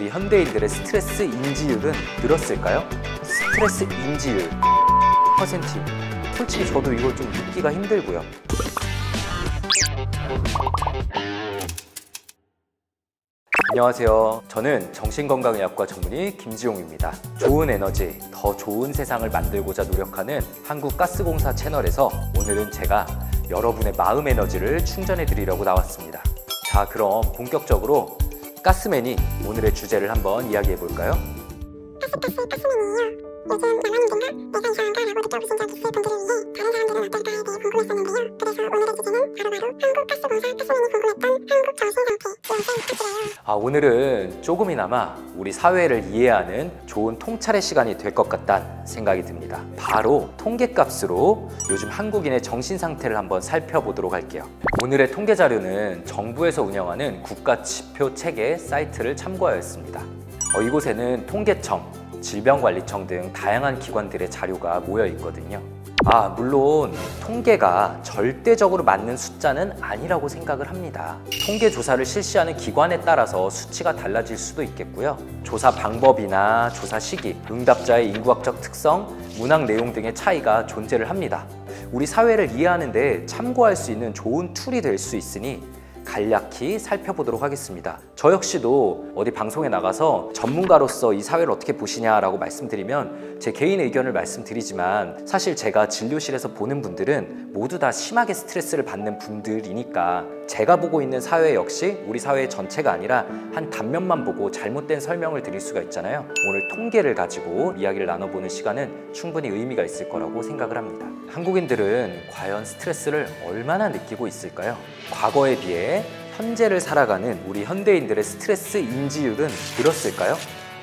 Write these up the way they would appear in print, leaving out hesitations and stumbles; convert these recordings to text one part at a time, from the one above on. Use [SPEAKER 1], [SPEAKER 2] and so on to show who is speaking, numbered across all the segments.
[SPEAKER 1] 우리 현대인들의 스트레스 인지율은 늘었을까요? 스트레스 인지율 %. 솔직히 저도 이걸 좀 믿기가 힘들고요. 안녕하세요. 저는 정신건강의학과 전문의 김지용입니다. 좋은 에너지, 더 좋은 세상을 만들고자 노력하는 한국가스공사 채널에서 오늘은 제가 여러분의 마음 에너지를 충전해 드리려고 나왔습니다. 자, 그럼 본격적으로 가스맨이 오늘의 주제를 한번 이야기해 볼까요?
[SPEAKER 2] 가스맨이에요. 요즘 나만 힘든가? 내가 이상한가? 라고 느껴보신 적 있을 분들을 위해 다른 사람들은 어떨까에 대해 궁금했었는데요. 그래서 오늘의 주제는 바로바로 한국가스공사 가스맨이 궁금했던 한국 정신상태 지원쌤 부탁드려요.
[SPEAKER 1] 오늘은 조금이나마 우리 사회를 이해하는 좋은 통찰의 시간이 될 것 같다는 생각이 듭니다. 바로 통계값으로 요즘 한국인의 정신상태를 한번 살펴보도록 할게요. 오늘의 통계 자료는 정부에서 운영하는 국가지표체계 사이트를 참고하였습니다. 이곳에는 통계청, 질병관리청 등 다양한 기관들의 자료가 모여 있거든요. 물론 통계가 절대적으로 맞는 숫자는 아니라고 생각을 합니다. 통계 조사를 실시하는 기관에 따라서 수치가 달라질 수도 있겠고요. 조사 방법이나 조사 시기, 응답자의 인구학적 특성, 문항 내용 등의 차이가 존재를 합니다. 우리 사회를 이해하는 데 참고할 수 있는 좋은 툴이 될 수 있으니 간략히 살펴보도록 하겠습니다. 저 역시도 어디 방송에 나가서 전문가로서 이 사회를 어떻게 보시냐라고 말씀드리면 제 개인의 의견을 말씀드리지만 사실 제가 진료실에서 보는 분들은 모두 다 심하게 스트레스를 받는 분들이니까 제가 보고 있는 사회 역시 우리 사회 전체가 아니라 한 단면만 보고 잘못된 설명을 드릴 수가 있잖아요. 오늘 통계를 가지고 이야기를 나눠보는 시간은 충분히 의미가 있을 거라고 생각을 합니다. 한국인들은 과연 스트레스를 얼마나 느끼고 있을까요? 과거에 비해 현재를 살아가는 우리 현대인들의 스트레스 인지율은 늘었을까요?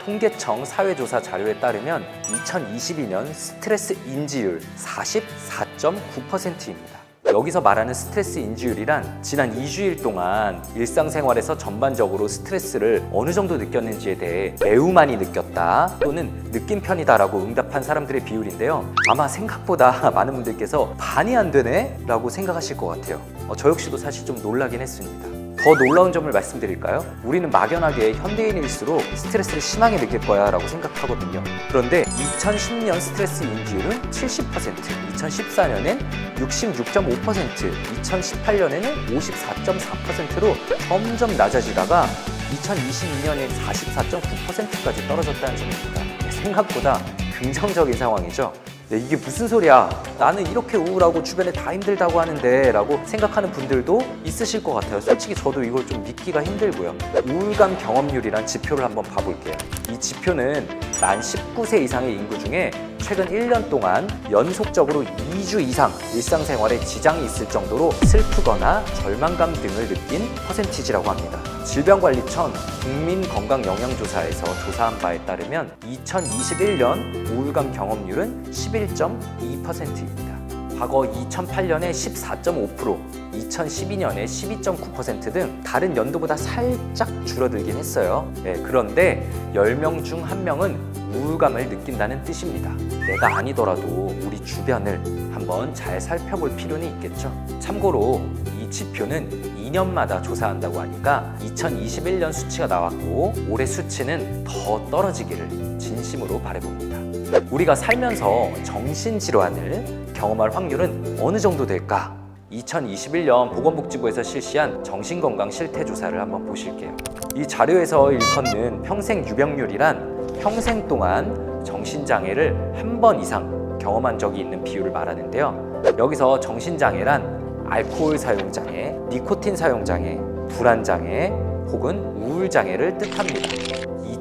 [SPEAKER 1] 통계청 사회조사 자료에 따르면 2022년 스트레스 인지율 44.9%입니다. 여기서 말하는 스트레스 인지율이란 지난 2주일 동안 일상생활에서 전반적으로 스트레스를 어느 정도 느꼈는지에 대해 매우 많이 느꼈다 또는 느낀 편이다 라고 응답한 사람들의 비율인데요. 아마 생각보다 많은 분들께서 반이 안 되네? 라고 생각하실 것 같아요. 저 역시도 사실 좀 놀라긴 했습니다. 더 놀라운 점을 말씀드릴까요? 우리는 막연하게 현대인일수록 스트레스를 심하게 느낄 거야 라고 생각하거든요. 그런데 2010년 스트레스 인지율은 70%, 2014년엔 66.5%, 2018년에는 54.4%로 점점 낮아지다가 2022년에 44.9%까지 떨어졌다는 점입니다. 생각보다 긍정적인 상황이죠. 이게 무슨 소리야? 나는 이렇게 우울하고 주변에 다 힘들다고 하는데 라고 생각하는 분들도 있으실 것 같아요. 솔직히 저도 이걸 좀 믿기가 힘들고요. 우울감 경험률이란 지표를 한번 봐볼게요. 이 지표는 만 19세 이상의 인구 중에 최근 1년 동안 연속적으로 2주 이상 일상생활에 지장이 있을 정도로 슬프거나 절망감 등을 느낀 퍼센티지라고 합니다. 질병관리청 국민건강영양조사에서 조사한 바에 따르면 2021년 우울감 경험률은 11.2%입니다. 과거 2008년에 14.5%, 2012년에 12.9% 등 다른 연도보다 살짝 줄어들긴 했어요. 그런데 10명 중 1명은 우울감을 느낀다는 뜻입니다. 내가 아니더라도 우리 주변을 한번 잘 살펴볼 필요는 있겠죠. 참고로 이 지표는 2년마다 조사한다고 하니까 2021년 수치가 나왔고 올해 수치는 더 떨어지기를 진심으로 바라봅니다. 우리가 살면서 정신질환을 경험할 확률은 어느 정도 될까? 2021년 보건복지부에서 실시한 정신건강 실태조사를 한번 보실게요. 이 자료에서 일컫는 평생 유병률이란 평생 동안 정신장애를 한 번 이상 경험한 적이 있는 비율을 말하는데요. 여기서 정신장애란 알코올 사용장애, 니코틴 사용장애, 불안장애 혹은 우울장애를 뜻합니다.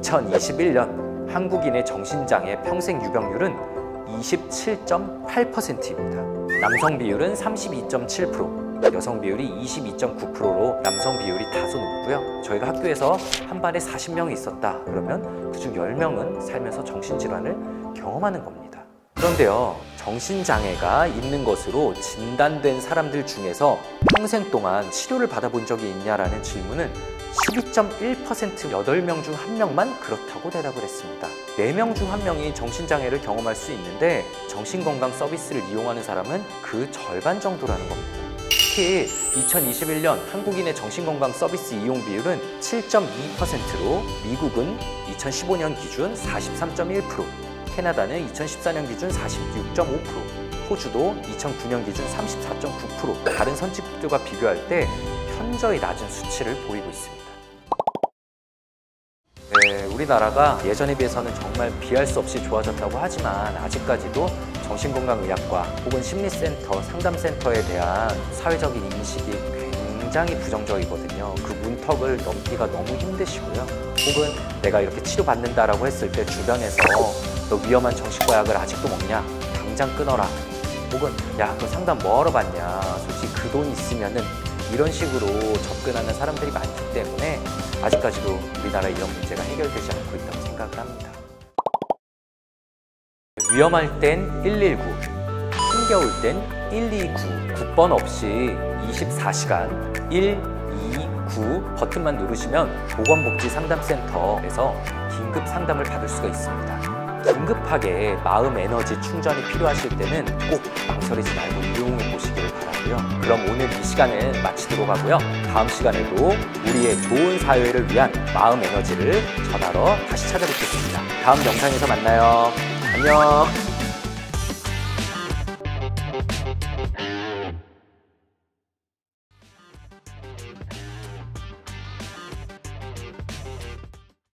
[SPEAKER 1] 2021년 한국인의 정신장애 평생 유병률은 27.8%입니다. 남성 비율은 32.7%, 여성 비율이 22.9%로 남성 비율이 다소 높고요. 저희가 학교에서 한 반에 40명이 있었다 그러면 그중 10명은 살면서 정신질환을 경험하는 겁니다. 그런데요, 정신장애가 있는 것으로 진단된 사람들 중에서 평생 동안 치료를 받아본 적이 있냐라는 질문은 12.1% 8명 중 1명만 그렇다고 대답을 했습니다. 4명 중 1명이 정신장애를 경험할 수 있는데 정신건강 서비스를 이용하는 사람은 그 절반 정도라는 겁니다. 특히 2021년 한국인의 정신건강 서비스 이용 비율은 7.2%로 미국은 2015년 기준 43.1%, 캐나다는 2014년 기준 46.5%, 호주도 2009년 기준 34.9%, 다른 선진국들과 비교할 때 현저히 낮은 수치를 보이고 있습니다. 네, 우리나라가 예전에 비해서는 정말 비할 수 없이 좋아졌다고 하지만 아직까지도 정신건강의학과 혹은 심리센터, 상담센터에 대한 사회적인 인식이 굉장히 부정적이거든요. 그 문턱을 넘기가 너무 힘드시고요. 혹은 내가 이렇게 치료받는다라고 했을 때 주변에서 너 위험한 정신과 약을 아직도 먹냐? 당장 끊어라. 혹은 야, 너 상담 뭐하러 받냐? 솔직히 그 돈 있으면은 이런 식으로 접근하는 사람들이 많기 때문에 아직까지도 우리나라 이런 문제가 해결되지 않고 있다고 생각을 합니다. 위험할 땐 119, 힘겨울 땐 129, 국번 없이 24시간 129 버튼만 누르시면 보건복지상담센터에서 긴급 상담을 받을 수가 있습니다. 긴급하게 마음 에너지 충전이 필요하실 때는 꼭 망설이지 말고 이용해 보시길 바라고요. 그럼 오늘 이 시간은 마치도록 하고요. 다음 시간에도 우리의 좋은 사회를 위한 마음 에너지를 전하러 다시 찾아뵙겠습니다. 다음 영상에서 만나요. 안녕.